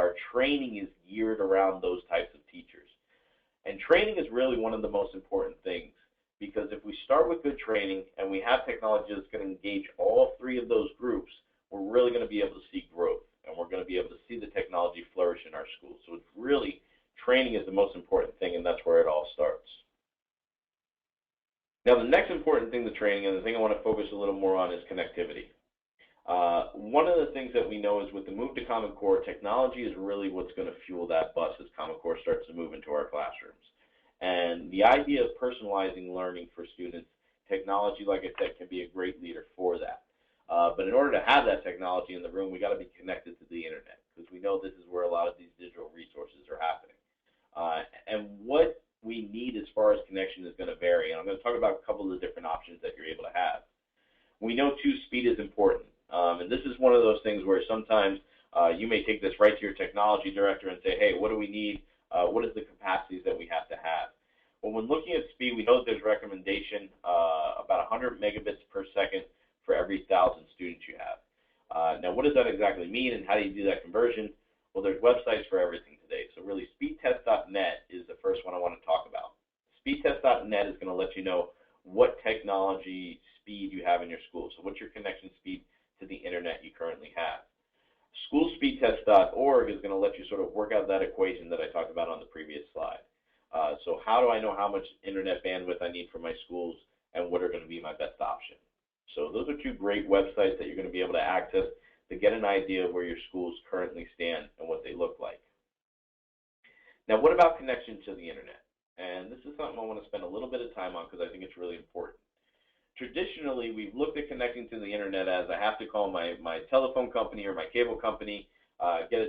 our training is geared around those types of teachers. And training is really one of the most important things, because if we start with good training and we have technology that's going to engage all three of those groups, we're really going to be able to see growth, and we're going to be able to see the technology flourish in our schools. So it's really, training is the most important thing, and that's where it all starts. Now, the next important thing to training, and the thing I want to focus a little more on, is connectivity. One of the things that we know is with the move to Common Core, technology is really what's going to fuel that bus as Common Core starts to move into our classrooms. And the idea of personalizing learning for students, technology, like I said, can be a great leader for that. But in order to have that technology in the room, we got to be connected to the internet, because we know this is where a lot of these digital resources are happening. And what we need as far as connection is going to vary. And I'm going to talk about a couple of the different options that you're able to have. We know, too, speed is important. And this is one of those things where sometimes you may take this right to your technology director and say, hey, what do we need? What is the capacities that we have to have? Well, when looking at speed, we know that there's recommendation about 100 megabits per second for every 1,000 students you have. Now, what does that exactly mean, and how do you do that conversion? Well, there's websites for everything today. So really, speedtest.net is the first one I want to talk about. Speedtest.net is going to let you know what technology speed you have in your school. So what's your connection speed to the internet you currently have? Schoolspeedtest.org is going to let you sort of work out that equation that I talked about on the previous slide. So how do I know how much internet bandwidth I need for my schools, and what are going to be my best option? So those are two great websites that you're going to be able to access to get an idea of where your schools currently stand and what they look like. Now, what about connection to the internet? And this is something I want to spend a little bit of time on, because I think it's really important. Traditionally, we've looked at connecting to the internet as I have to call my telephone company or my cable company, get a